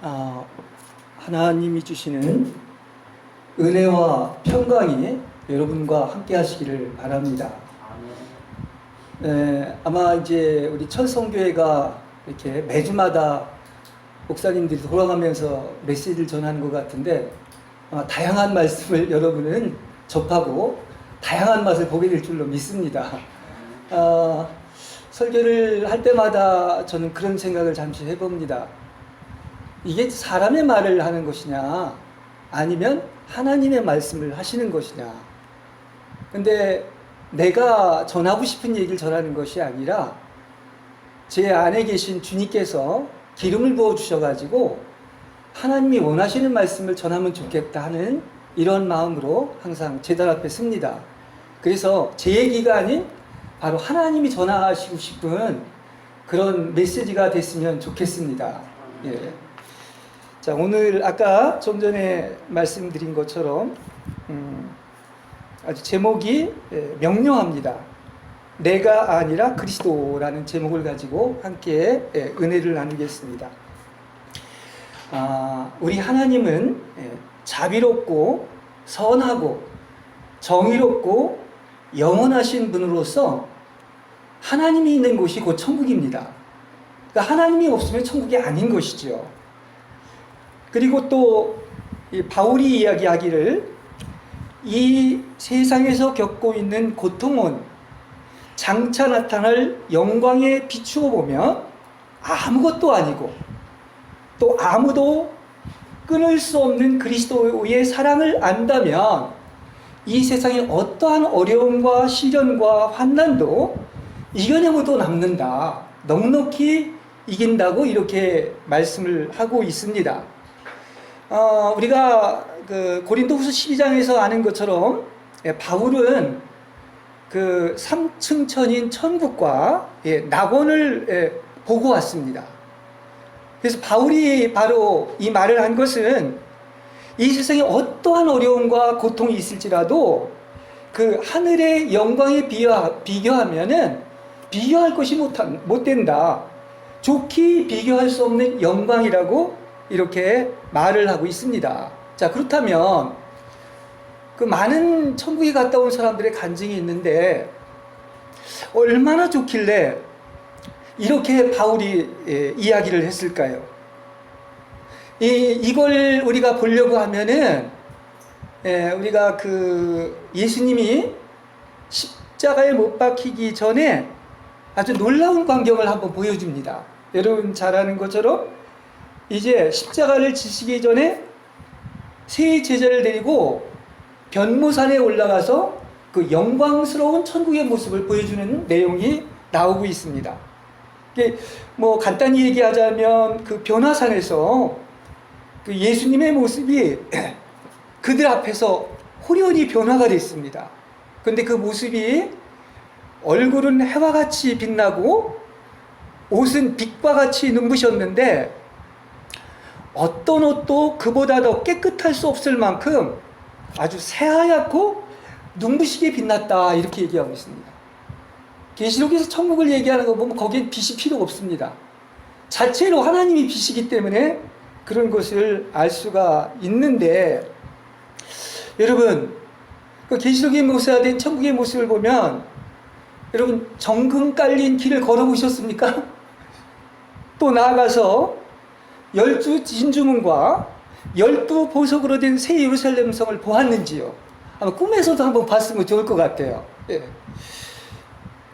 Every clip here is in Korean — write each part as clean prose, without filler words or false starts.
아, 하나님이 주시는 은혜와 평강이 여러분과 함께 하시기를 바랍니다. 아마 이제 우리 천성교회가 이렇게 매주마다 목사님들이 돌아가면서 메시지를 전하는 것 같은데 아마 다양한 말씀을 여러분은 접하고 다양한 맛을 보게 될 줄로 믿습니다. 설교를 할 때마다 저는 그런 생각을 잠시 해봅니다. 이게 사람의 말을 하는 것이냐 아니면 하나님의 말씀을 하시는 것이냐. 근데 내가 전하고 싶은 얘기를 전하는 것이 아니라 제 안에 계신 주님께서 기름을 부어 주셔가지고 하나님이 원하시는 말씀을 전하면 좋겠다 하는 이런 마음으로 항상 제단 앞에 섭니다. 그래서 제 얘기가 아닌 바로 하나님이 전하시고 싶은 그런 메시지가 됐으면 좋겠습니다. 예. 자, 오늘 아까 좀 전에 말씀드린 것처럼 아주 제목이 명료합니다. 내가 아니라 그리스도라는 제목을 가지고 함께 은혜를 나누겠습니다. 우리 하나님은 자비롭고 선하고 정의롭고 영원하신 분으로서 하나님이 있는 곳이 곧 천국입니다. 그러니까 하나님이 없으면 천국이 아닌 것이죠. 그리고 또 바울이 이야기하기를 이 세상에서 겪고 있는 고통은 장차 나타날 영광에 비추어 보면 아무것도 아니고 또 아무도 끊을 수 없는 그리스도의 사랑을 안다면 이 세상의 어떠한 어려움과 시련과 환난도 이겨내고도 남는다. 넉넉히 이긴다고 이렇게 말씀을 하고 있습니다. 우리가 그 고린도후서 12장에서 아는 것처럼 바울은 그 3층 천인 천국과 낙원을 보고 왔습니다. 그래서 바울이 바로 이 말을 한 것은 이 세상에 어떠한 어려움과 고통이 있을지라도 그 하늘의 영광에 비교하면은 비교할 것이 못 된다. 좋게 비교할 수 없는 영광이라고 이렇게 말을 하고 있습니다. 자, 그렇다면 그 많은 천국에 갔다 온 사람들의 간증이 있는데 얼마나 좋길래 이렇게 바울이 이야기를 했을까요? 이걸 우리가 보려고 하면은 우리가 그 예수님이 십자가에 못 박히기 전에 아주 놀라운 광경을 한번 보여줍니다. 여러분 잘 아는 것처럼 이제 십자가를 지시기 전에 세 제자를 데리고 변모산에 올라가서 그 영광스러운 천국의 모습을 보여주는 내용이 나오고 있습니다. 뭐 간단히 얘기하자면 그 변화산에서 그 예수님의 모습이 그들 앞에서 호련히 변화가 됐습니다. 그런데 그 모습이 얼굴은 해와 같이 빛나고 옷은 빛과 같이 눈부셨는데 어떤 옷도 그보다 더 깨끗할 수 없을 만큼 아주 새하얗고 눈부시게 빛났다 이렇게 얘기하고 있습니다. 계시록에서 천국을 얘기하는 거 보면 거기에 빛이 필요 없습니다. 자체로 하나님이 빛이기 때문에 그런 것을 알 수가 있는데 여러분 그 계시록의 모습이 된 천국의 모습을 보면 여러분 정금 깔린 길을 걸어보셨습니까? 또 나아가서 12 진주문과 12 보석으로 된 새 예루살렘 성을 보았는지요? 아마 꿈에서도 한번 봤으면 좋을 것 같아요. 예.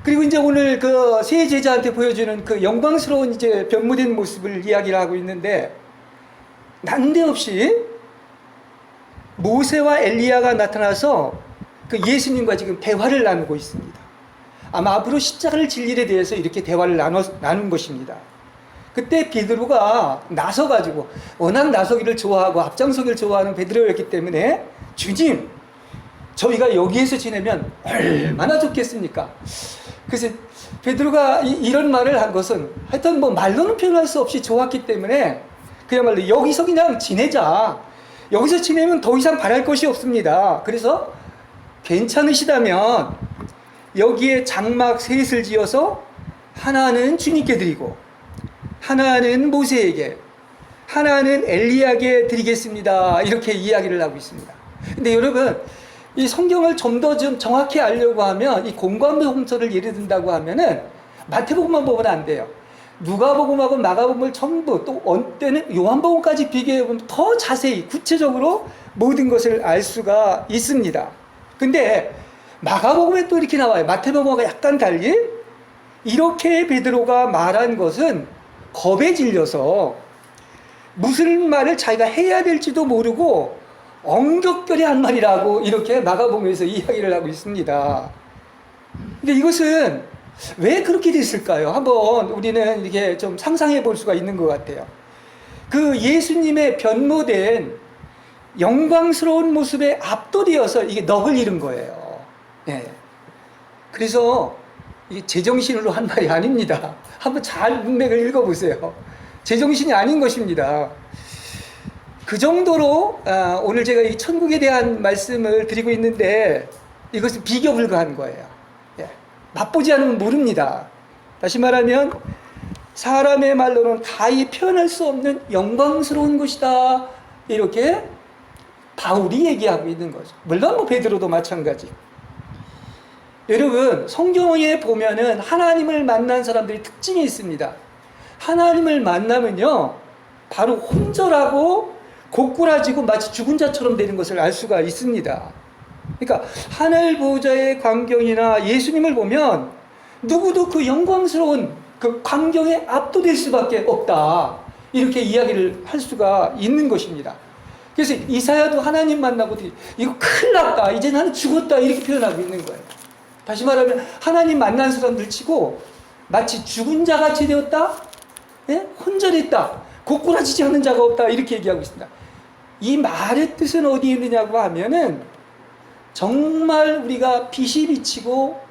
그리고 이제 오늘 그 세 제자한테 보여주는 그 영광스러운 이제 변모된 모습을 이야기를 하고 있는데 난데없이 모세와 엘리야가 나타나서 그 예수님과 지금 대화를 나누고 있습니다. 아마 앞으로 십자가를 질 일에 대해서 이렇게 대화를 나눈 것입니다. 그때 베드로가 나서가지고 워낙 나서기를 좋아하고 앞장서기를 좋아하는 베드로였기 때문에 주님 저희가 여기에서 지내면 얼마나 좋겠습니까? 그래서 베드로가 이런 말을 한 것은 하여튼 뭐 말로는 표현할 수 없이 좋았기 때문에 그야말로 여기서 그냥 지내자. 여기서 지내면 더 이상 바랄 것이 없습니다. 그래서 괜찮으시다면 여기에 장막 셋을 지어서 하나는 주님께 드리고 하나는 모세에게 하나는 엘리야에게 드리겠습니다. 이렇게 이야기를 하고 있습니다. 근데 여러분, 이 성경을 좀 더 좀 정확히 알려고 하면, 이 공관복음서를 예를 든다고 하면은 마태복음만 보면 안 돼요. 누가복음하고 마가복음을 전부, 또 때는 요한복음까지 비교해보면 더 자세히 구체적으로 모든 것을 알 수가 있습니다. 근데 마가복음에 또 이렇게 나와요. 마태복음과 약간 달리 이렇게 베드로가 말한 것은 겁에 질려서 무슨 말을 자기가 해야 될지도 모르고 엉겹결에 한 말이라고 이렇게 마가복음에서 이야기를 하고 있습니다. 근데 이것은 왜 그렇게 됐을까요? 한번 우리는 이렇게 좀 상상해 볼 수가 있는 것 같아요. 그 예수님의 변모된 영광스러운 모습에 압도되어서 이게 넋을 잃은 거예요. 네. 그래서 이게 제정신으로 한 말이 아닙니다. 한번 잘 문맥을 읽어보세요. 제정신이 아닌 것입니다. 그 정도로 오늘 제가 이 천국에 대한 말씀을 드리고 있는데 이것은 비교 불가한 거예요. 예. 맛보지 않으면 모릅니다. 다시 말하면 사람의 말로는 가히 표현할 수 없는 영광스러운 것이다. 이렇게 바울이 얘기하고 있는 거죠. 물론 뭐 베드로도 마찬가지. 여러분, 성경에 보면은 하나님을 만난 사람들이 특징이 있습니다. 하나님을 만나면요, 바로 혼절하고 고꾸라지고 마치 죽은 자처럼 되는 것을 알 수가 있습니다. 그러니까 하늘 보좌의 광경이나 예수님을 보면 누구도 그 영광스러운 그 광경에 압도될 수밖에 없다. 이렇게 이야기를 할 수가 있는 것입니다. 그래서 이사야도 하나님 만나고 이거 큰일 났다. 이제 나는 죽었다. 이렇게 표현하고 있는 거예요. 다시 말하면 하나님 만난 사람들 치고 마치 죽은 자같이 되었다. 예? 혼절했다. 고꾸라지지 않는 자가 없다. 이렇게 얘기하고 있습니다. 이 말의 뜻은 어디에 있느냐고 하면은 정말 우리가 빛이 비치고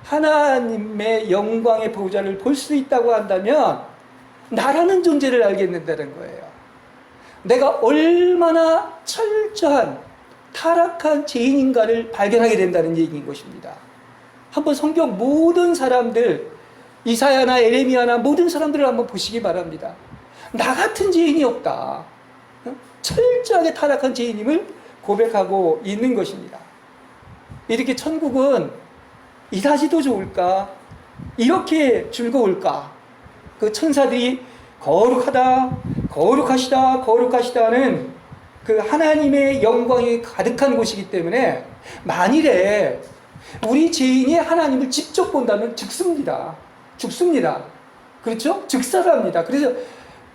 하나님의 영광의 보좌를 볼 수 있다고 한다면 나라는 존재를 알겠는다는 거예요. 내가 얼마나 철저한 타락한 죄인인가를 발견하게 된다는 얘기인 것입니다. 한번 성경 모든 사람들, 이사야나 에레미야나 모든 사람들을 한번 보시기 바랍니다. 나 같은 죄인이 없다. 철저하게 타락한 죄인임을 고백하고 있는 것입니다. 이렇게 천국은 이다지도 좋을까? 이렇게 즐거울까? 그 천사들이 거룩하다, 거룩하시다, 거룩하시다는 그 하나님의 영광이 가득한 곳이기 때문에 만일에 우리 죄인이 하나님을 직접 본다면 죽습니다. 죽습니다. 그렇죠? 즉사랍니다. 그래서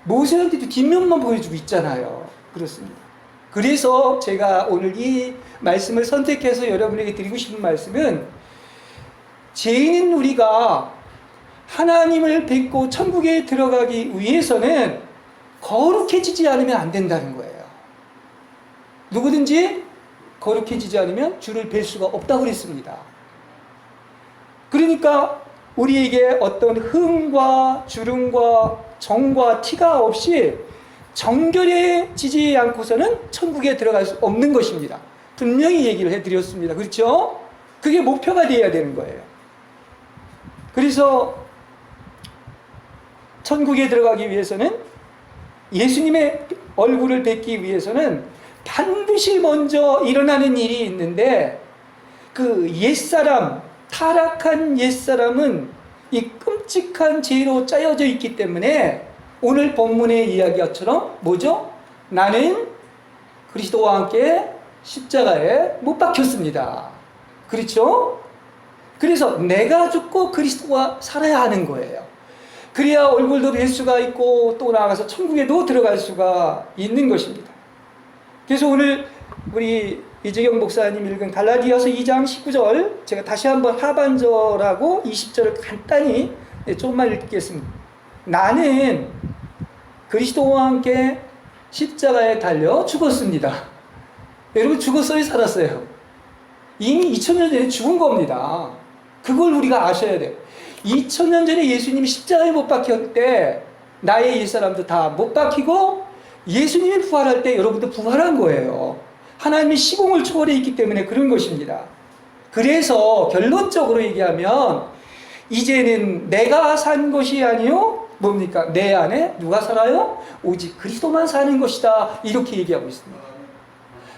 모세한테도 뒷면만 보여주고 있잖아요. 그렇습니다. 그래서 제가 오늘 이 말씀을 선택해서 여러분에게 드리고 싶은 말씀은 죄인인 우리가 하나님을 뵙고 천국에 들어가기 위해서는 거룩해지지 않으면 안 된다는 거예요. 누구든지 거룩해지지 않으면 주를 뵐 수가 없다고 그랬습니다. 그러니까 우리에게 어떤 흠과 주름과 정과 티가 없이 정결해지지 않고서는 천국에 들어갈 수 없는 것입니다. 분명히 얘기를 해드렸습니다. 그렇죠? 그게 목표가 되어야 되는 거예요. 그래서 천국에 들어가기 위해서는 예수님의 얼굴을 뵙기 위해서는 반드시 먼저 일어나는 일이 있는데 그 옛사람, 타락한 옛사람은 이 끔찍한 죄로 짜여져 있기 때문에 오늘 본문의 이야기처럼 뭐죠? 나는 그리스도와 함께 십자가에 못 박혔습니다. 그렇죠? 그래서 내가 죽고 그리스도와 살아야 하는 거예요. 그래야 얼굴도 뵐 수가 있고 또 나아가서 천국에도 들어갈 수가 있는 것입니다. 그래서 오늘 우리 이재경 목사님 읽은 갈라디아서 2장 19절 제가 다시 한번 하반절하고 20절을 간단히 조금만 읽겠습니다. 나는 그리스도와 함께 십자가에 달려 죽었습니다. 여러분 죽었어요? 살았어요? 이미 2000년 전에 죽은 겁니다. 그걸 우리가 아셔야 돼요. 2000년 전에 예수님이 십자가에 못 박혔을 때 나의 옛사람도 다 못 박히고 예수님이 부활할 때 여러분도 부활한 거예요. 하나님이 시공을 초월해 있기 때문에 그런 것입니다. 그래서 결론적으로 얘기하면 이제는 내가 산 것이 아니요 뭡니까? 내 안에 누가 살아요? 오직 그리스도만 사는 것이다. 이렇게 얘기하고 있습니다.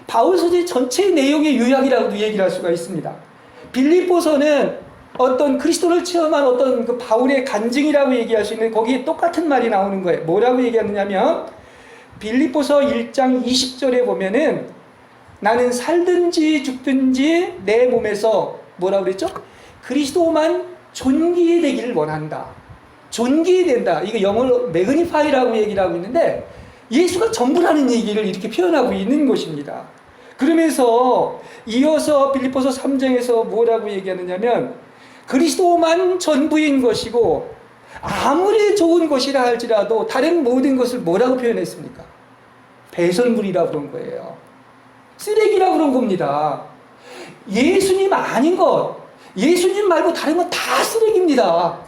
바울 서지 전체 내용의 요약이라고도 얘기를 할 수가 있습니다. 빌립보서는 어떤 그리스도를 체험한 어떤 그 바울의 간증이라고 얘기할 수 있는 거기에 똑같은 말이 나오는 거예요. 뭐라고 얘기하느냐면 빌립보서 1장 20절에 보면은 나는 살든지 죽든지 내 몸에서 뭐라고 그랬죠? 그리스도만 존귀되기를 원한다. 존귀된다. 이거 영어로 매그니파이라고 얘기를 하고 있는데 예수가 전부라는 얘기를 이렇게 표현하고 있는 것입니다. 그러면서 이어서 빌립보서 3장에서 뭐라고 얘기하느냐면 그리스도만 전부인 것이고 아무리 좋은 것이라 할지라도 다른 모든 것을 뭐라고 표현했습니까? 배설물이라고 그런 거예요. 쓰레기라고 그런 겁니다. 예수님 아닌 것, 예수님 말고 다른 건 다 쓰레기입니다.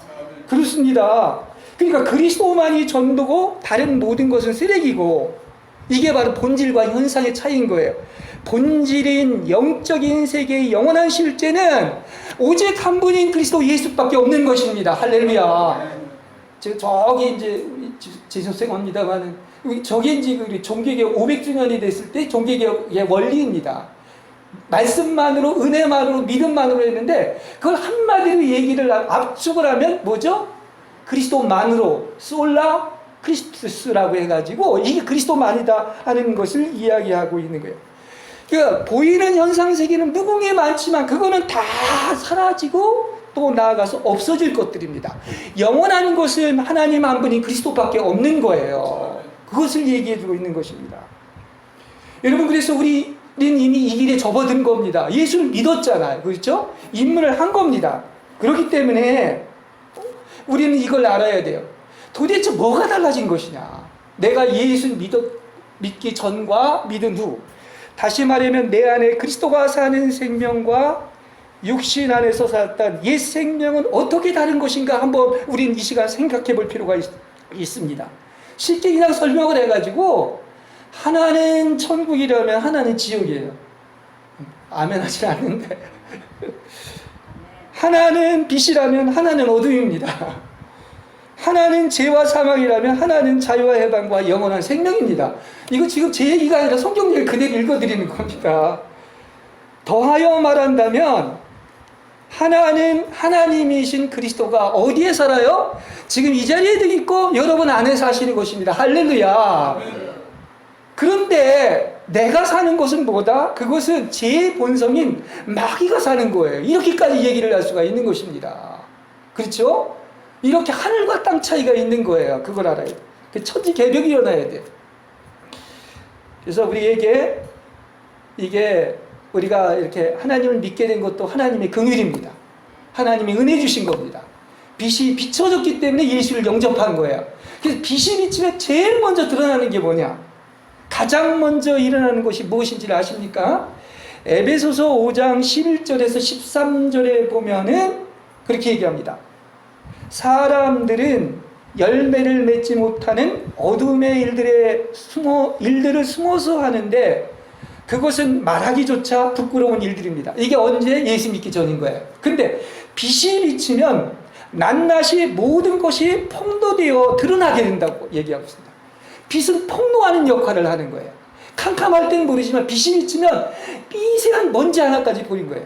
그렇습니다. 그러니까 그리스도만이 전부고 다른 모든 것은 쓰레기고 이게 바로 본질과 현상의 차이인 거예요. 본질인 영적인 세계의 영원한 실제는 오직 한 분인 그리스도 예수밖에 없는 것입니다. 할렐루야. 저기 이제 죄송합니다만은 저게 이제 우리 종교개혁 500주년이 됐을 때 종교개혁의 원리입니다. 말씀만으로 은혜만으로 믿음만으로 했는데 그걸 한마디로 얘기를 압축을 하면 뭐죠? 그리스도만으로 솔라 크리스투스라고 해가지고 이게 그리스도만이다 하는 것을 이야기하고 있는 거예요. 그러니까 보이는 현상 세계는 무궁해 많지만 그거는 다 사라지고 또 나아가서 없어질 것들입니다. 영원한 것은 하나님 한 분이 그리스도밖에 없는 거예요. 그것을 얘기해주고 있는 것입니다. 여러분 그래서 우리는 이미 이 길에 접어든 겁니다. 예수를 믿었잖아요. 그렇죠? 입문을 한 겁니다. 그렇기 때문에 우리는 이걸 알아야 돼요. 도대체 뭐가 달라진 것이냐? 내가 예수 믿기 전과 믿은 후 다시 말하면 내 안에 그리스도가 사는 생명과 육신 안에서 살았던 옛 생명은 어떻게 다른 것인가 한번 우리는 이 시간 생각해 볼 필요가 있습니다. 쉽게 그냥 설명을 해가지고 하나는 천국이라면 하나는 지옥이에요. 아멘 하지 않는데 하나는 빛이라면 하나는 어둠입니다. 하나는 죄와 사망이라면 하나는 자유와 해방과 영원한 생명입니다. 이거 지금 제 얘기가 아니라 성경 얘기를 그대로 읽어드리는 겁니다. 더하여 말한다면 하나는 하나님이신 그리스도가 어디에 살아요? 지금 이 자리에도 있고 여러분 안에 사시는 것입니다. 할렐루야. 그런데 내가 사는 것은 뭐다? 그것은 제 본성인 마귀가 사는 거예요. 이렇게까지 얘기를 할 수가 있는 것입니다. 그렇죠? 이렇게 하늘과 땅 차이가 있는 거예요. 그걸 알아야 돼. 천지개벽이 일어나야 돼. 그래서 우리에게 이게 우리가 이렇게 하나님을 믿게 된 것도 하나님의 긍휼입니다. 하나님이 은혜 주신 겁니다. 빛이 비춰졌기 때문에 예수를 영접한 거예요. 그래서 빛이 비치면 제일 먼저 드러나는 게 뭐냐? 가장 먼저 일어나는 것이 무엇인지 아십니까? 에베소서 5장 11절에서 13절에 보면은 그렇게 얘기합니다. 사람들은 열매를 맺지 못하는 어둠의 일들을 숨어서 하는데 그것은 말하기조차 부끄러운 일들입니다. 이게 언제? 예수 믿기 전인 거예요. 근데 빛이 비치면 낱낱이 모든 것이 폭로되어 드러나게 된다고 얘기하고 있습니다. 빛은 폭로하는 역할을 하는 거예요. 캄캄할 때는 모르지만 빛이 비치면 미세한 먼지 하나까지 보인 거예요.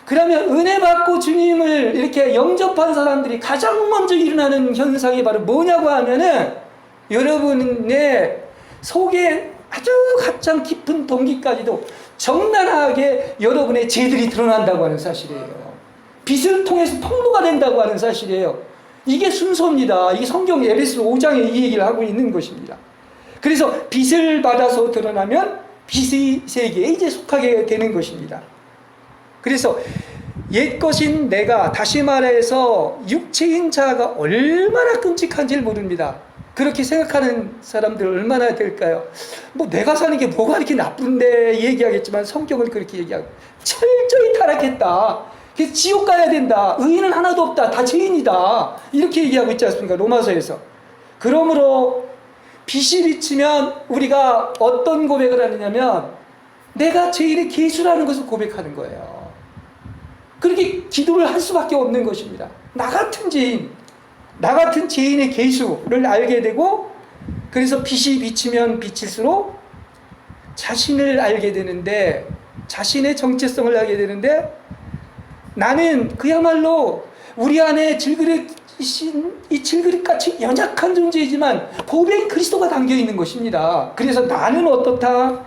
그러면 은혜 받고 주님을 이렇게 영접한 사람들이 가장 먼저 일어나는 현상이 바로 뭐냐고 하면은 여러분의 속에 아주 가장 깊은 동기까지도 적나라하게 여러분의 죄들이 드러난다고 하는 사실이에요. 빛을 통해서 폭로가 된다고 하는 사실이에요. 이게 순서입니다. 이게 성경 에베소 5장에 이 얘기를 하고 있는 것입니다. 그래서 빛을 받아서 드러나면 빛의 세계에 이제 속하게 되는 것입니다. 그래서 옛것인 내가, 다시 말해서 육체인 자가 얼마나 끔찍한지를 모릅니다. 그렇게 생각하는 사람들 얼마나 될까요? 뭐 내가 사는 게 뭐가 이렇게 나쁜데 얘기하겠지만 성경은 그렇게 얘기하고 철저히 타락했다. 그래서 지옥 가야 된다. 의인은 하나도 없다. 다 죄인이다. 이렇게 얘기하고 있지 않습니까? 로마서에서. 그러므로 빛이 비치면 우리가 어떤 고백을 하느냐면 내가 죄인의 계수라는 것을 고백하는 거예요. 그렇게 기도를 할 수밖에 없는 것입니다. 나 같은 죄인, 나 같은 죄인의 계수를 알게 되고, 그래서 빛이 비치면 비칠수록 자신을 알게 되는데, 자신의 정체성을 알게 되는데, 나는 그야말로 우리 안에 이 질그릇같이 연약한 존재이지만 보배인 그리스도가 담겨 있는 것입니다. 그래서 나는 어떻다?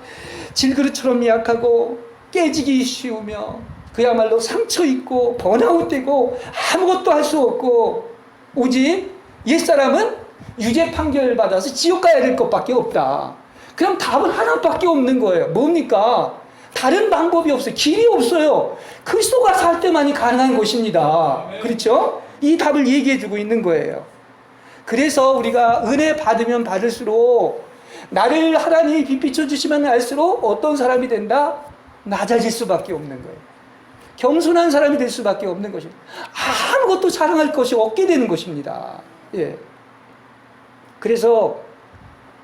질그릇처럼 약하고 깨지기 쉬우며 그야말로 상처 있고 번아웃되고 아무것도 할 수 없고, 오직 옛사람은 유죄 판결 받아서 지옥 가야 될 것밖에 없다. 그럼 답은 하나밖에 없는 거예요. 뭡니까? 다른 방법이 없어요. 길이 없어요. 그리스도가 살 때만이 가능한 것입니다. 그렇죠? 이 답을 얘기해 주고 있는 거예요. 그래서 우리가 은혜 받으면 받을수록, 나를 하나님이 빛 비춰주시면 알수록 어떤 사람이 된다? 낮아질 수밖에 없는 거예요. 겸손한 사람이 될 수밖에 없는 것입니다. 아무것도 자랑할 것이 없게 되는 것입니다. 예. 그래서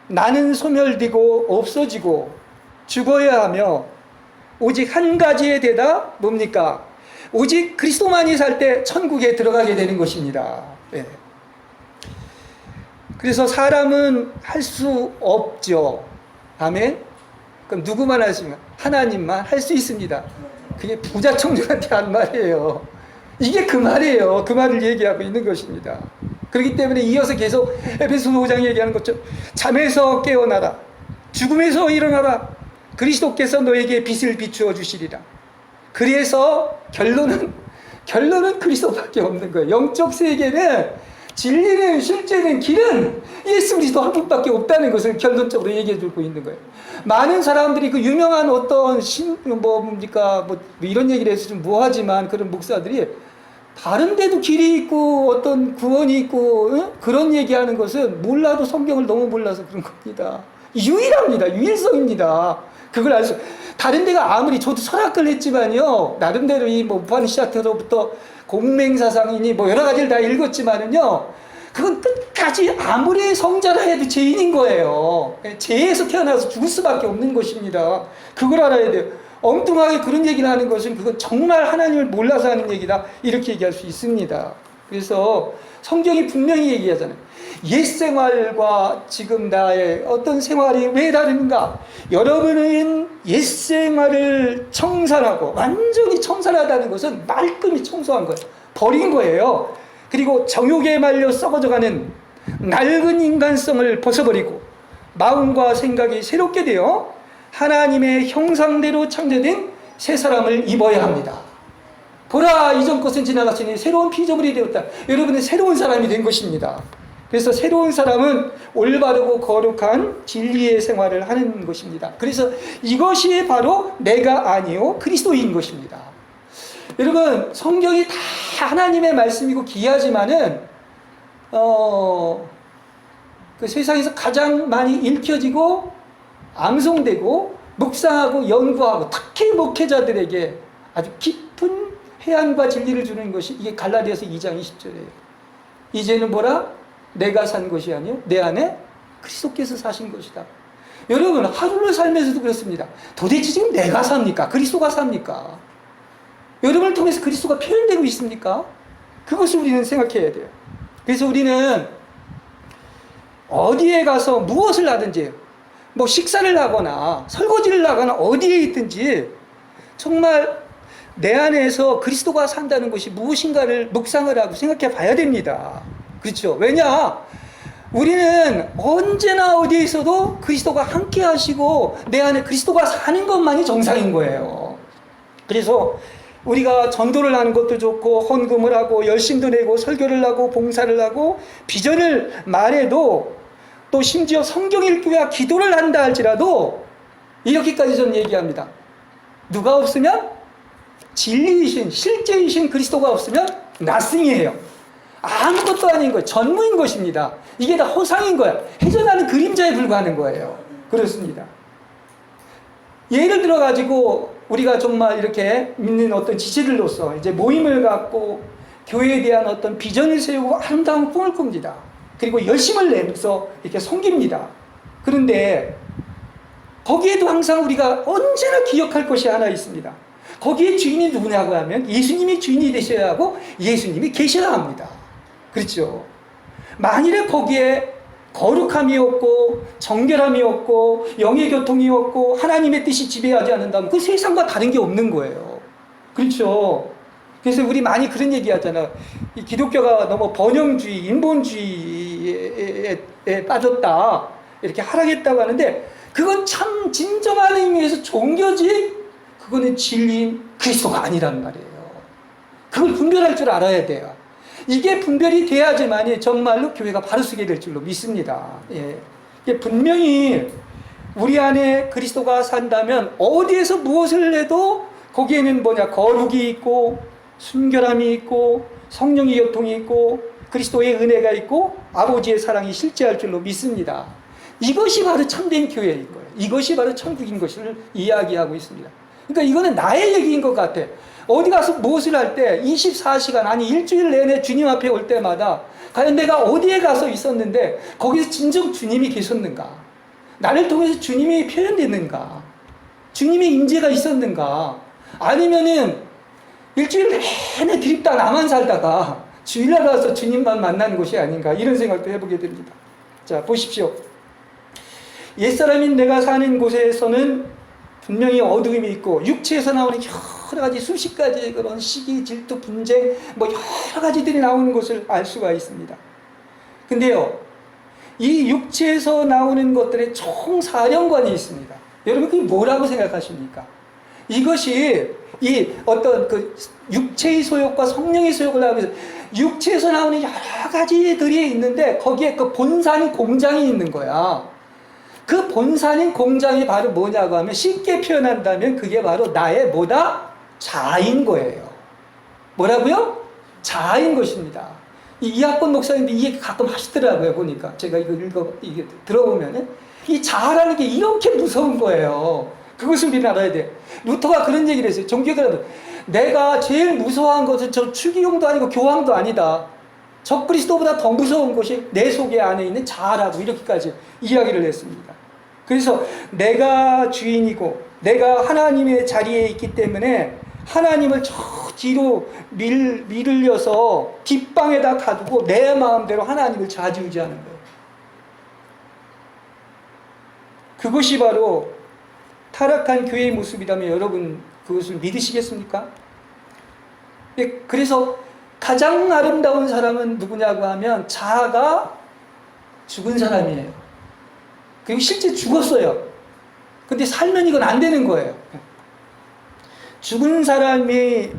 나는 소멸되고 없어지고 죽어야 하며 오직 한 가지의 대답, 뭡니까? 오직 그리스도만이 살 때 천국에 들어가게 되는 것입니다. 예. 그래서 사람은 할 수 없죠. 아멘? 그럼 누구만 할 수 있습니까? 하나님만 할 수 있습니다. 그게 부자 청년한테 한 말이에요. 이게 그 말이에요. 그 말을 얘기하고 있는 것입니다. 그렇기 때문에 이어서 계속 에베소서 5장 얘기하는 것처럼 잠에서 깨어나라, 죽음에서 일어나라, 그리스도께서 너에게 빛을 비추어 주시리라. 그래서 결론은 그리스도밖에 없는 거예요. 영적 세계는, 진리는, 실제는, 길은 예수 그리스도 한 분밖에 없다는 것을 결론적으로 얘기해 주고 있는 거예요. 많은 사람들이 그 유명한 어떤 이런 얘기를 해서 좀 뭐하지만, 그런 목사들이 다른 데도 길이 있고 어떤 구원이 있고, 그런 얘기하는 것은 몰라도 성경을 너무 몰라서 그런 겁니다. 유일합니다. 유일성입니다. 그걸 알 수, 다른 데가 아무리, 저도 철학을 했지만요, 나름대로 우파니샤트로부터 공맹사상이니 여러 가지를 다 읽었지만은요, 그건 끝까지 아무리 성자라 해도 죄인인 거예요. 죄에서 태어나서 죽을 수밖에 없는 것입니다. 그걸 알아야 돼요. 엉뚱하게 그런 얘기를 하는 것은 그건 정말 하나님을 몰라서 하는 얘기다, 이렇게 얘기할 수 있습니다. 그래서 성경이 분명히 얘기하잖아요. 옛 생활과 지금 나의 어떤 생활이 왜 다른가? 여러분은 옛 생활을 청산하고, 완전히 청산하다는 것은 말끔히 청소한 거예요. 버린 거예요. 그리고 정욕에 말려 썩어져가는 낡은 인간성을 벗어버리고 마음과 생각이 새롭게 되어 하나님의 형상대로 창조된 새 사람을 입어야 합니다. 보라, 이전 것은 지나갔으니 새로운 피조물이 되었다. 여러분은 새로운 사람이 된 것입니다. 그래서 새로운 사람은 올바르고 거룩한 진리의 생활을 하는 것입니다. 그래서 이것이 바로 내가 아니요 그리스도인 것입니다. 여러분, 성경이 다 하나님의 말씀이고 귀하지만은 그 세상에서 가장 많이 읽혀지고 암송되고 묵상하고 연구하고, 특히 목회자들에게 아주 깊은 해안과 진리를 주는 것이 이게 갈라디아서 2장 20절이에요. 이제는 뭐라? 내가 산 것이 아니요 내 안에 그리스도께서 사신 것이다. 여러분, 하루를 살면서도 그렇습니다. 도대체 지금 내가 삽니까? 그리스도가 삽니까? 여러분을 통해서 그리스도가 표현되고 있습니까? 그것을 우리는 생각해야 돼요. 그래서 우리는 어디에 가서 무엇을 하든지, 식사를 하거나 설거지를 하거나 어디에 있든지 정말 내 안에서 그리스도가 산다는 것이 무엇인가를 묵상을 하고 생각해 봐야 됩니다. 그렇죠? 왜냐? 우리는 언제나 어디에 있어도 그리스도가 함께 하시고 내 안에 그리스도가 사는 것만이 정상인 거예요. 그래서 우리가 전도를 하는 것도 좋고, 헌금을 하고, 열심도 내고, 설교를 하고, 봉사를 하고, 비전을 말해도, 또 심지어 성경 읽기와 기도를 한다 할지라도 이렇게까지 저는 얘기합니다. 누가 없으면? 진리이신, 실제이신 그리스도가 없으면 nothing이에요. 아무것도 아닌 거예요. 전무인 것입니다. 이게 다 허상인 거야. 해전하는 그림자에 불과하는 거예요. 그렇습니다. 예를 들어가지고 우리가 정말 이렇게 믿는 어떤 지체들로서 이제 모임을 갖고 교회에 대한 어떤 비전을 세우고 아름다운 꿈을 꿉니다. 그리고 열심을 내면서 이렇게 섬깁니다. 그런데 거기에도 항상 우리가 언제나 기억할 것이 하나 있습니다. 거기에 주인이 누구냐고 하면 예수님이 주인이 되셔야 하고 예수님이 계셔야 합니다. 그렇죠? 만일에 거기에 거룩함이 없고 정결함이 없고 영의 교통이 없고 하나님의 뜻이 지배하지 않는다면 그 세상과 다른 게 없는 거예요. 그렇죠? 그래서 우리 많이 그런 얘기 하잖아. 이 기독교가 너무 번영주의, 인본주의에 빠졌다. 이렇게 하락했다고 하는데 그건 참 진정한 의미에서 종교지 그거는 진리인 그리스도가 아니란 말이에요. 그걸 분별할 줄 알아야 돼요. 이게 분별이 돼야지만이 정말로 교회가 바로 서게 될 줄로 믿습니다. 예. 이게 분명히 우리 안에 그리스도가 산다면 어디에서 무엇을 해도 거기에는 거룩이 있고 순결함이 있고 성령의 교통이 있고 그리스도의 은혜가 있고 아버지의 사랑이 실제할 줄로 믿습니다. 이것이 바로 참된 교회인 거예요. 이것이 바로 천국인 것을 이야기하고 있습니다. 그러니까 이거는 나의 얘기인 것 같아. 어디 가서 무엇을 할 때 24시간 아니 일주일 내내 주님 앞에 올 때마다 과연 내가 어디에 가서 있었는데 거기서 진정 주님이 계셨는가? 나를 통해서 주님이 표현됐는가? 주님의 임재가 있었는가? 아니면은 일주일 내내 드립다 나만 살다가 주일날 와서 주님만 만나는 곳이 아닌가? 이런 생각도 해보게 됩니다. 자, 보십시오. 옛사람인 내가 사는 곳에서는 분명히 어두움이 있고 육체에서 나오는 여러 가지 수십 가지 그런 시기, 질투, 분쟁 여러 가지들이 나오는 것을 알 수가 있습니다. 근데요, 이 육체에서 나오는 것들의 총사령관이 있습니다. 여러분 그게 뭐라고 생각하십니까? 이것이 이 어떤 그 육체의 소욕과 성령의 소욕을 하면서 육체에서 나오는 여러 가지들이 있는데 거기에 그 본산인 공장이 있는 거야. 그 본산인 공장이 바로 뭐냐고 하면 쉽게 표현한다면 그게 바로 나의 자아인 거예요. 뭐라고요? 자아인 것입니다. 이학권 목사님도 이 얘기 가끔 하시더라고요. 보니까 제가 이게 들어보면은 이 자아라는 게 이렇게 무서운 거예요. 그것을 우리는 알아야 돼. 루터가 그런 얘기를 했어요. 종교가라도 내가 제일 무서워한 것은 저 추기경도 아니고 교황도 아니다. 적그리스도보다 더 무서운 것이 내 속에 안에 있는 자아라고 이렇게까지 이야기를 했습니다. 그래서 내가 주인이고 내가 하나님의 자리에 있기 때문에 하나님을 저 뒤로 밀려서 뒷방에다 가두고 내 마음대로 하나님을 좌지우지하는 거예요. 그것이 바로 타락한 교회의 모습이라면 여러분 그것을 믿으시겠습니까? 그래서 가장 아름다운 사람은 누구냐고 하면 자아가 죽은 사람이에요. 그리고 실제 죽었어요. 근데 살면 이건 안 되는 거예요. 죽은 사람이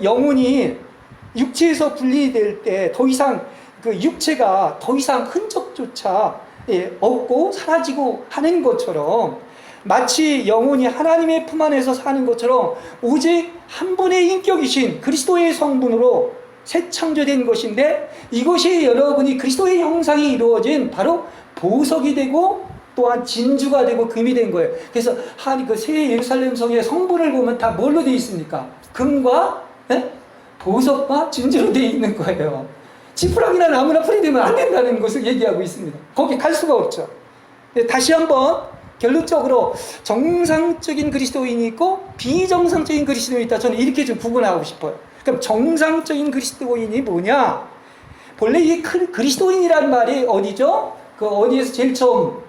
영혼이 육체에서 분리될 때 더 이상 그 육체가 더 이상 흔적조차 없고 사라지고 하는 것처럼 마치 영혼이 하나님의 품 안에서 사는 것처럼 오직 한 분의 인격이신 그리스도의 성분으로 새 창조된 것인데 이것이 여러분이 그리스도의 형상이 이루어진 바로 보석이 되고 또한 진주가 되고 금이 된 거예요. 그래서 그 새 예루살렘 성의 성분을 보면 다 뭘로 되어 있습니까? 금과 보석과 진주로 되어 있는 거예요. 지푸라기나 나무나 풀이 되면 안 된다는 것을 얘기하고 있습니다. 거기 갈 수가 없죠. 다시 한번 결론적으로 정상적인 그리스도인이 있고 비정상적인 그리스도인이 있다. 저는 이렇게 좀 구분하고 싶어요. 그럼 정상적인 그리스도인이 뭐냐? 본래 이 그리스도인이란 말이 어디죠? 그 어디에서 제일 처음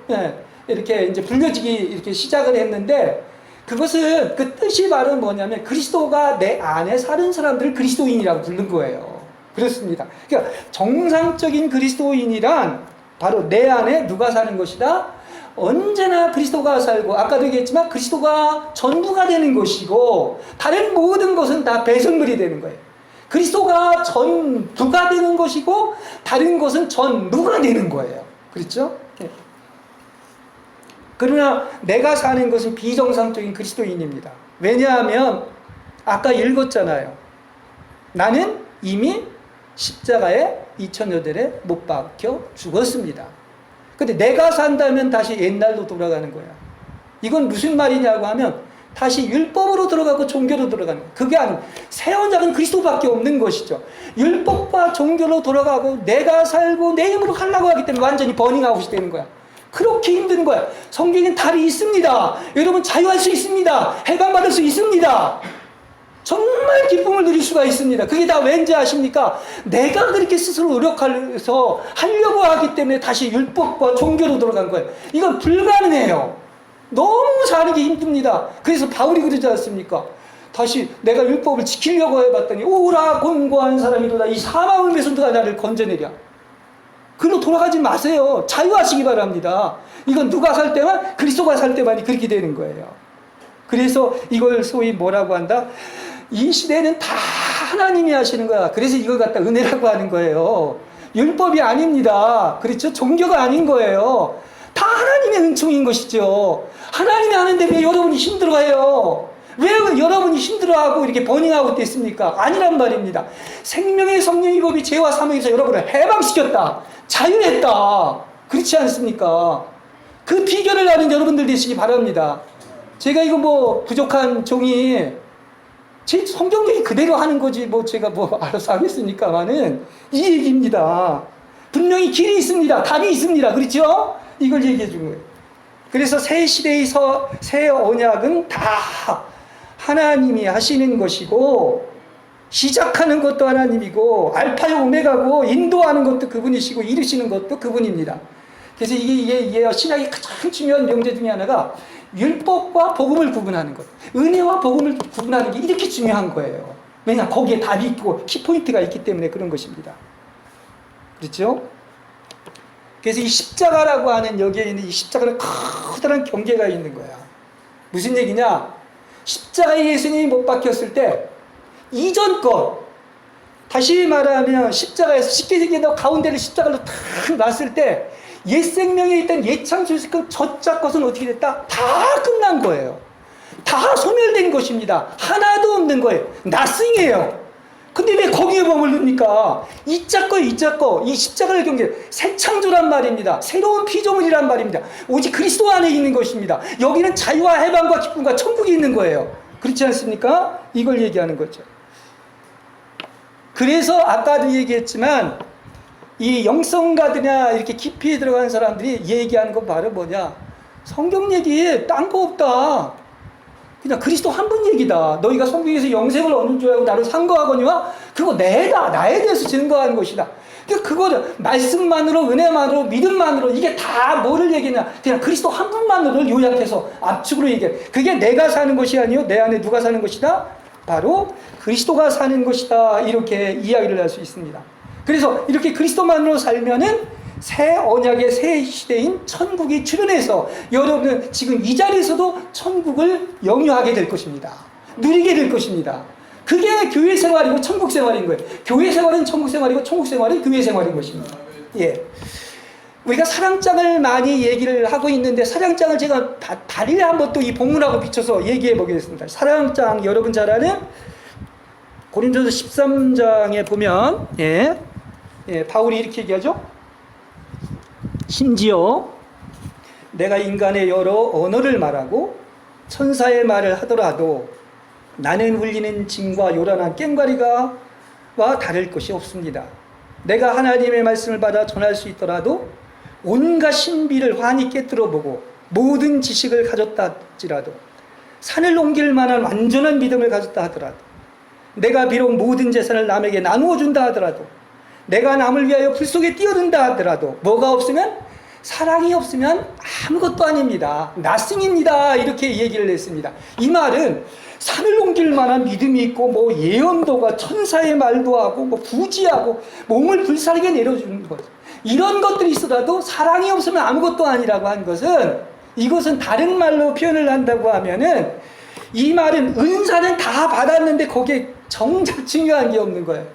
이렇게 이제 불려지기 이렇게 시작을 했는데 그것은 그 뜻이 바로 뭐냐면 그리스도가 내 안에 사는 사람들을 그리스도인이라고 부르는 거예요. 그렇습니다. 그러니까 정상적인 그리스도인이란 바로 내 안에 누가 사는 것이다? 언제나 그리스도가 살고 아까도 얘기했지만 그리스도가 전부가 되는 것이고 다른 모든 것은 다 배설물이 되는 거예요. 그리스도가 전부가 되는 것이고 다른 것은 전무가 되는 거예요. 그렇죠? 네. 그러나 내가 사는 것은 비정상적인 그리스도인입니다. 왜냐하면 아까 읽었잖아요. 나는 이미 십자가에 2000여 대에 못 박혀 죽었습니다. 근데 내가 산다면 다시 옛날로 돌아가는 거야. 이건 무슨 말이냐고 하면 다시 율법으로 들어가고 종교로 들어가는 거야. 그게 아니고 새 언약은 그리스도밖에 없는 것이죠. 율법과 종교로 돌아가고 내가 살고 내 힘으로 하려고 하기 때문에 완전히 버닝아웃이 되는 거야. 그렇게 힘든 거야. 성경엔 답이 있습니다. 여러분 자유할 수 있습니다. 해방받을 수 있습니다. 정말 기쁨을 누릴 수가 있습니다. 그게 다 왠지 아십니까? 내가 그렇게 스스로 노력해서 하려고 하기 때문에 다시 율법과 종교로 돌아간 거예요. 이건 불가능해요. 너무 사르기 힘듭니다. 그래서 바울이 그러지 않습니까? 다시 내가 율법을 지키려고 해봤더니 오라 곤고한 사람이로다. 이 사망의 매서 누가 나를 건져내랴. 그로 돌아가지 마세요. 자유하시기 바랍니다. 이건 누가 살 때만, 그리스도가 살 때만이 그렇게 되는 거예요. 그래서 이걸 소위 뭐라고 한다? 이 시대는 다 하나님이 하시는 거야. 그래서 이걸 갖다 은혜라고 하는 거예요. 율법이 아닙니다. 그렇죠? 종교가 아닌 거예요. 다 하나님의 은총인 것이죠. 하나님이 하는데 왜 여러분이 힘들어해요? 왜 여러분이 힘들어하고 이렇게 버닝하고 있습니까? 아니란 말입니다. 생명의 성령의 법이 죄와 사망에서 여러분을 해방시켰다. 자유했다. 그렇지 않습니까? 그 비결을 아는 여러분들 되시기 바랍니다. 제가 이거 뭐 부족한 종이 제 성경적이 그대로 하는 거지 뭐 제가 뭐 알아서 하겠습니까만은 이 얘기입니다. 분명히 길이 있습니다. 답이 있습니다. 그렇죠? 이걸 얘기해 준 거예요. 그래서 새 시대의 새 언약은 다 하나님이 하시는 것이고 시작하는 것도 하나님이고 알파요 오메가고 인도하는 것도 그분이시고 이루시는 것도 그분입니다. 그래서 이게 신학의 가장 중요한 명제 중에 하나가 율법과 복음을 구분하는 것, 은혜와 복음을 구분하는 게 이렇게 중요한 거예요. 왜냐? 거기에 답이 있고 키포인트가 있기 때문에 그런 것입니다. 그렇죠? 그래서 이 십자가라고 하는 여기에 있는 이 십자가는 커다란 경계가 있는 거야. 무슨 얘기냐? 십자가에 예수님이 못 박혔을 때 이전 것, 다시 말하면 십자가에서 쉽게 얘기해서 가운데를 십자가로 탁 놨을 때 옛 생명에 있던 옛창조식은 저자 것은 어떻게 됐다? 다 끝난 거예요. 다 소멸된 것입니다. 하나도 없는 거예요. 나싱이에요. 근데 왜 거기에 머무릅니까? 이자 거, 이 십자가를 경계, 새 창조란 말입니다. 새로운 피조물이란 말입니다. 오직 그리스도 안에 있는 것입니다. 여기는 자유와 해방과 기쁨과 천국이 있는 거예요. 그렇지 않습니까? 이걸 얘기하는 거죠. 그래서 아까도 얘기했지만 이 영성가들이나 이렇게 깊이 들어간 사람들이 얘기하는 건 바로 뭐냐? 성경 얘기 딴 거 없다. 그냥 그리스도 한 분 얘기다. 너희가 성경에서 영생을 얻는 줄 알고 나를 상거하거니와 그거 내다. 나에 대해서 증거하는 것이다. 그거를 말씀만으로 은혜만으로 믿음만으로 이게 다 뭐를 얘기냐? 그냥 그리스도 한 분만으로 요약해서 압축으로 얘기해. 그게 내가 사는 것이 아니요 내 안에 누가 사는 것이다? 바로 그리스도가 사는 것이다. 이렇게 이야기를 할 수 있습니다. 그래서 이렇게 그리스도만으로 살면은 새 언약의 새 시대인 천국이 출현해서 여러분은 지금 이 자리에서도 천국을 영유하게 될 것입니다. 누리게 될 것입니다. 그게 교회 생활이고 천국 생활인 거예요. 교회 생활은 천국 생활이고 천국 생활은 교회 생활인 것입니다. 예. 우리가 사랑장을 많이 얘기를 하고 있는데 사랑장을 제가 다리를 한번 또 이 본문하고 비춰서 얘기해 보겠습니다. 사랑장 여러분 잘 아는 고린도서 13장에 보면 바울이 이렇게 얘기하죠. 심지어 내가 인간의 여러 언어를 말하고 천사의 말을 하더라도 나는 울리는 징과 요란한 꽹과리와 다를 것이 없습니다. 내가 하나님의 말씀을 받아 전할 수 있더라도 온갖 신비를 환히 깨뜨려보고 모든 지식을 가졌다 할지라도 산을 옮길 만한 완전한 믿음을 가졌다 하더라도 내가 비록 모든 재산을 남에게 나누어 준다 하더라도 내가 남을 위하여 불 속에 뛰어든다 하더라도 뭐가 없으면 사랑이 없으면 아무것도 아닙니다. 나싱입니다. 이렇게 얘기를 했습니다. 이 말은 산을 옮길 만한 믿음이 있고 뭐 예언도가 천사의 말도 하고 뭐 부지하고 몸을 불사르게 내려주는 것 이런 것들이 있어도 사랑이 없으면 아무것도 아니라고 한 것은 이것은 다른 말로 표현을 한다고 하면은 이 말은 은사는 다 받았는데 거기에 정작 중요한 게 없는 거예요.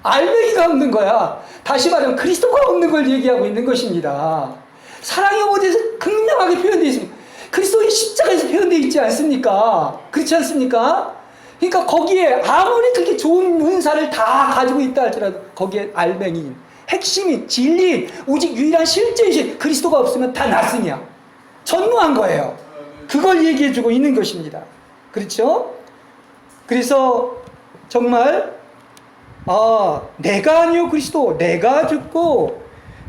알맹이가 없는 거야. 다시 말하면 그리스도가 없는 걸 얘기하고 있는 것입니다. 사랑이 어디에서 극명하게 표현되어 있습니다. 그리스도의 십자가에서 표현되어 있지 않습니까? 그렇지 않습니까? 그러니까 거기에 아무리 그렇게 좋은 은사를 다 가지고 있다 할지라도 거기에 알맹이인 핵심인 진리인 오직 유일한 실제이신 그리스도가 없으면 다 나승이야. 전무한 거예요. 그걸 얘기해주고 있는 것입니다. 그렇죠? 그래서 정말 내가 아니요 그리스도 내가 죽고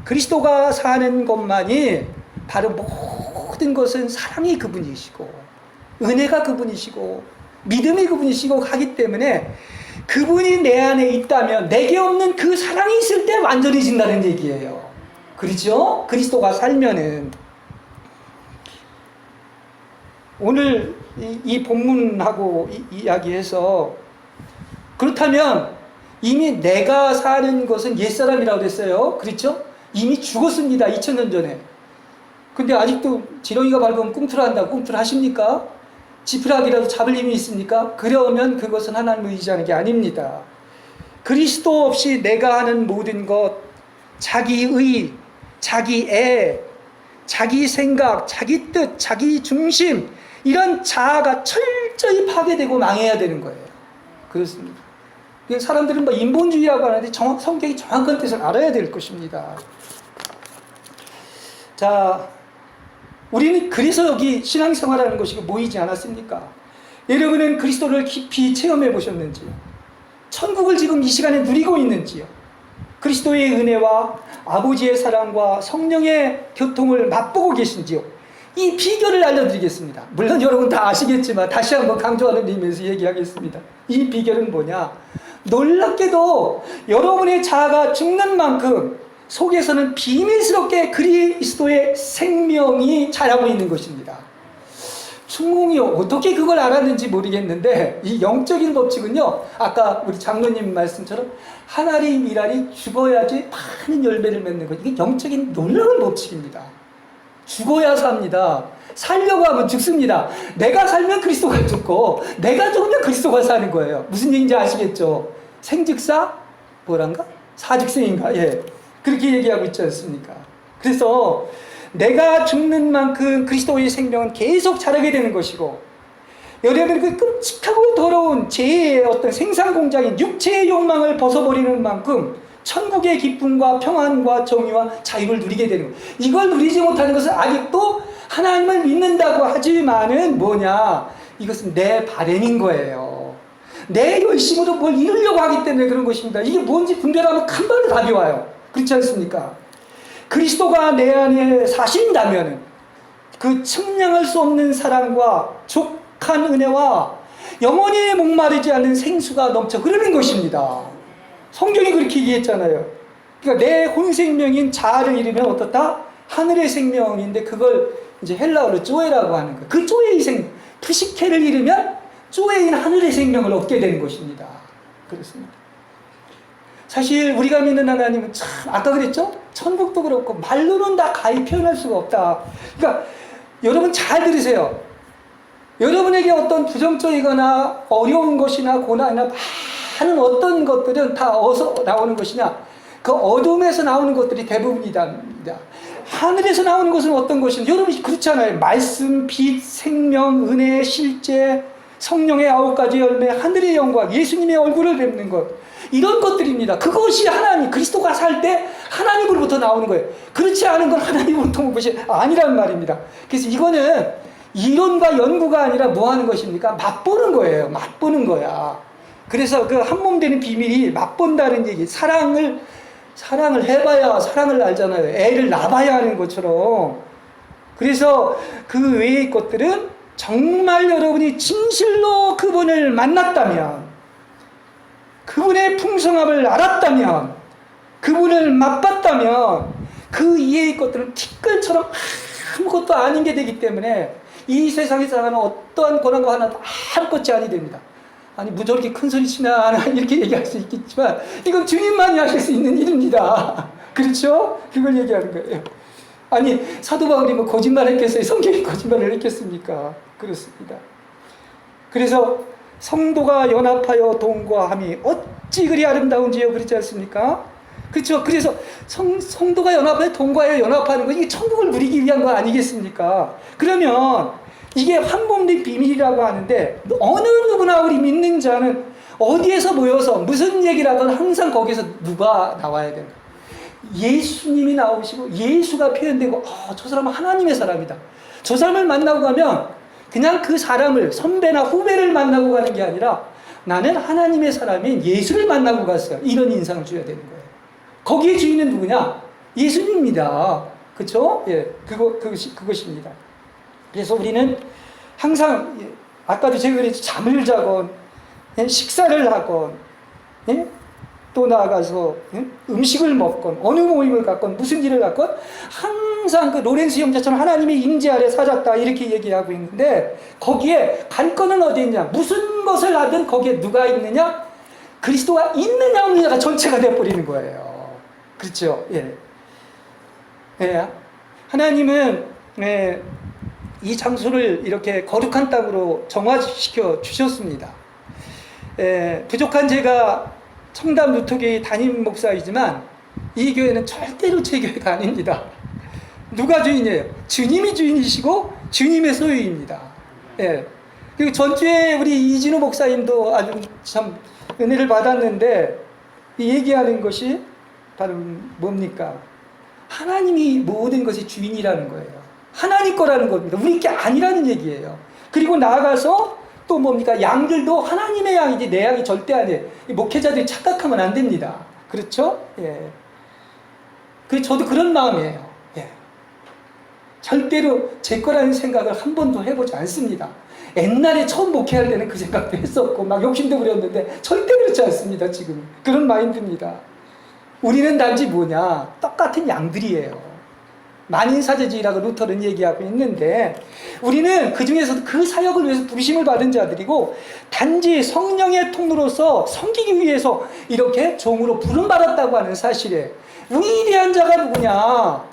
그리스도가 사는 것만이 바로 모든 것은 사랑이 그분이시고 은혜가 그분이시고 믿음이 그분이시고 하기 때문에 그분이 내 안에 있다면 내게 없는 그 사랑이 있을 때 완전해진다는 얘기예요. 그렇죠? 그리스도가 살면은. 오늘 이 본문하고 이야기해서 그렇다면 이미 내가 사는 것은 옛사람이라고 했어요. 그렇죠? 이미 죽었습니다. 2000년 전에. 근데 아직도 지렁이가 밟으면 꿈틀한다. 꿈틀하십니까? 지푸라기라도 잡을 힘이 있습니까? 그러면 그것은 하나님을 의지하는 게 아닙니다. 그리스도 없이 내가 하는 모든 것, 자기의, 자기애, 자기 생각, 자기 뜻, 자기 중심, 이런 자아가 철저히 파괴되고 망해야 되는 거예요. 그렇습니다. 사람들은 뭐 인본주의라고 하는데 성경이 정확한 뜻을 알아야 될 것입니다. 자, 우리는 그래서 여기 신앙생활하는 것이 모이지 않았습니까? 여러분은 그리스도를 깊이 체험해 보셨는지요? 천국을 지금 이 시간에 누리고 있는지요? 그리스도의 은혜와 아버지의 사랑과 성령의 교통을 맛보고 계신지요? 이 비결을 알려드리겠습니다. 물론 여러분 다 아시겠지만 다시 한번 강조하는 의미에서 얘기하겠습니다. 이 비결은 뭐냐? 놀랍게도 여러분의 자아가 죽는 만큼 속에서는 비밀스럽게 그리스도의 생명이 자라고 있는 것입니다. 충공이 어떻게 그걸 알았는지 모르겠는데 이 영적인 법칙은요, 아까 우리 장로님 말씀처럼 한 알이 밀알이 죽어야지 많은 열매를 맺는 것, 이게 영적인 놀라운 법칙입니다. 죽어야 삽니다. 살려고 하면 죽습니다. 내가 살면 그리스도가 죽고 내가 죽으면 그리스도가 사는 거예요. 무슨 얘기인지 아시겠죠? 생즉사 뭐란가? 사즉생인가? 예, 그렇게 얘기하고 있지 않습니까? 그래서 내가 죽는 만큼 그리스도의 생명은 계속 자라게 되는 것이고, 여러분 그 끔찍하고 더러운 죄의 어떤 생산 공장인 육체의 욕망을 벗어버리는 만큼 천국의 기쁨과 평안과 정의와 자유를 누리게 되는 거예요. 이걸 누리지 못하는 것은 아직도 하나님을 믿는다고 하지만은 뭐냐? 이것은 내 바램인 거예요. 내 열심으로 뭘 이루려고 하기 때문에 그런 것입니다. 이게 뭔지 분별하면 금방 답이 와요. 그렇지 않습니까? 그리스도가 내 안에 사신다면 그 측량할 수 없는 사랑과 족한 은혜와 영원히 목마르지 않는 생수가 넘쳐 흐르는 것입니다. 성경이 그렇게 얘기했잖아요. 그러니까 내 혼생명인 자아를 잃으면 어떻다? 하늘의 생명인데 그걸 이제 헬라어로 쪼에라고 하는 거예요. 그 쪼에의 생명, 푸시케를 잃으면 쪼에인 하늘의 생명을 얻게 되는 것입니다. 그렇습니다. 사실 우리가 믿는 하나님은 참, 아까 그랬죠? 천국도 그렇고 말로는 다 가히 표현할 수가 없다. 그러니까 여러분 잘 들으세요. 여러분에게 어떤 부정적이거나 어려운 것이나 고난이나 많은 어떤 것들은 다 어디서 나오는 것이냐? 그 어둠에서 나오는 것들이 대부분이다. 하늘에서 나오는 것은 어떤 것이냐? 여러분 그렇잖아요. 말씀, 빛, 생명, 은혜, 실제, 성령의 9가지 열매, 하늘의 영광, 예수님의 얼굴을 뵙는 것, 이런 것들입니다. 그것이 하나님, 그리스도가 살 때 하나님으로부터 나오는 거예요. 그렇지 않은 건 하나님으로부터 온 것이 아니란 말입니다. 그래서 이거는 이론과 연구가 아니라 뭐 하는 것입니까? 맛보는 거예요. 맛보는 거야. 그래서 그 한몸 되는 비밀이 맛본다는 얘기. 사랑을 해봐야 사랑을 알잖아요. 애를 낳아봐야 하는 것처럼. 그래서 그 외의 것들은 정말 여러분이 진실로 그분을 만났다면, 그분의 풍성함을 알았다면, 그분을 맛봤다면 그 이해의 것들은 티끌처럼 아무것도 아닌 게 되기 때문에 이 세상에서 살아가는 어떠한 고난과 하나도 아무것이 아니 됩니다. 아니 뭐 저렇게 큰 소리 치나 이렇게 얘기할 수 있겠지만 이건 주님만이 하실 수 있는 일입니다. 그렇죠? 그걸 얘기하는 거예요. 아니 사도 바울이 뭐 거짓말 했겠어요? 성경이 거짓말을 했겠습니까? 그렇습니다. 그래서 성도가 연합하여 동거함이 어찌 그리 아름다운지요, 그렇지 않습니까? 그렇죠. 그래서 성도가 연합하여 동거하여 연합하는 건 이게 천국을 누리기 위한 거 아니겠습니까? 그러면 이게 한몸된 비밀이라고 하는데 어느 누구나 우리 믿는 자는 어디에서 모여서 무슨 얘기를 하든 항상 거기서 누가 나와야 된다. 예수님이 나오시고 예수가 표현되고 저 사람은 하나님의 사람이다. 저 사람을 만나고 가면 그냥 그 사람을 선배나 후배를 만나고 가는 게 아니라 나는 하나님의 사람인 예수를 만나고 갔어요. 이런 인상을 줘야 되는 거예요. 거기에 주인은 누구냐? 예수님입니다. 그렇죠? 예, 그것입니다. 그래서 우리는 항상 아까도 제가 그랬죠. 잠을 자건, 식사를 하건, 또 나아가서 음식을 먹건, 어느 모임을 갖건, 무슨 일을 갖건, 항상 그 로렌스 형제처럼 하나님의 임재 아래 살았다, 이렇게 얘기하고 있는데, 거기에 관건은 어디 있냐? 무슨 것을 하든 거기에 누가 있느냐? 그리스도가 있느냐 없느냐가 전체가 돼버리는 거예요. 그렇죠? 예. 예. 하나님은 이 장소를 이렇게 거룩한 땅으로 정화시켜 주셨습니다. 부족한 제가 청담 루터교회 담임 목사이지만 이 교회는 절대로 제 교회가 아닙니다. 누가 주인이에요? 주님이 주인이시고 주님의 소유입니다. 예. 그리고 전주에 우리 이진우 목사님도 아주 참 은혜를 받았는데 이 얘기하는 것이 바로 뭡니까? 하나님이 모든 것의 주인이라는 거예요. 하나님 거라는 겁니다. 우리 게 아니라는 얘기예요. 그리고 나아가서 또 뭡니까? 양들도 하나님의 양이지 내 양이 절대 아니에요. 목회자들이 착각하면 안 됩니다. 그렇죠? 예. 그래서 저도 그런 마음이에요. 예. 절대로 제 거라는 생각을 한 번도 해보지 않습니다. 옛날에 처음 목회할 때는 그 생각도 했었고 막 욕심도 부렸는데 절대 그렇지 않습니다. 지금 그런 마인드입니다. 우리는 단지 뭐냐? 똑같은 양들이에요. 만인사제주의라고 루터는 얘기하고 있는데 우리는 그 중에서도 그 사역을 위해서 부르심을 받은 자들이고 단지 성령의 통로로서 섬기기 위해서 이렇게 종으로 부름받았다고 하는 사실에 위대한 자가 누구냐?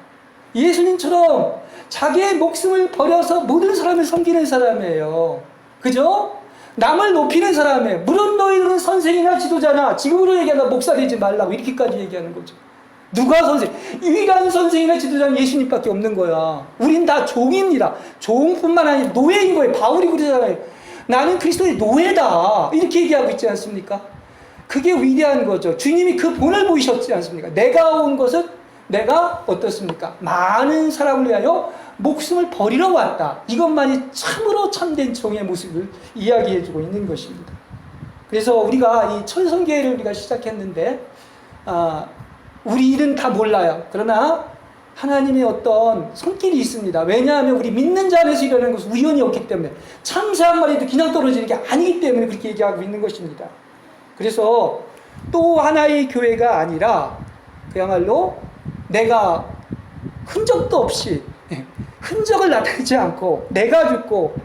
예수님처럼 자기의 목숨을 버려서 모든 사람을 섬기는 사람이에요. 그죠? 남을 높이는 사람이에요. 물론 너희들은 선생이나 지도자나 지금으로 얘기하다 목사 되지 말라고 이렇게까지 얘기하는 거죠. 누가 선생? 유일한 선생이나 지도자는 예수님밖에 없는 거야. 우린 다 종입니다. 종뿐만 아니라 노예인 거예요. 바울이 그러잖아요. 나는 그리스도의 노예다. 이렇게 얘기하고 있지 않습니까? 그게 위대한 거죠. 주님이 그 본을 보이셨지 않습니까? 내가 온 것은 내가 어떻습니까? 많은 사람을 위하여 목숨을 버리러 왔다. 이것만이 참으로 참된 종의 모습을 이야기해주고 있는 것입니다. 그래서 우리가 이 천성교회를 우리가 시작했는데 우리 일은 다 몰라요. 그러나 하나님의 어떤 손길이 있습니다. 왜냐하면 우리 믿는 자 안에서 일어나는 것은 우연이 없기 때문에 참새 한 마리도 그냥 떨어지는 게 아니기 때문에 그렇게 얘기하고 있는 것입니다. 그래서 또 하나의 교회가 아니라 그야말로 내가 흔적도 없이 흔적을 나타내지 않고 내가 죽고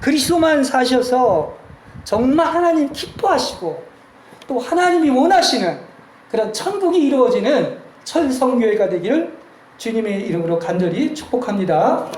그리스도만 사셔서 정말 하나님 기뻐하시고 또 하나님이 원하시는 그런 천국이 이루어지는 천성교회가 되기를 주님의 이름으로 간절히 축복합니다.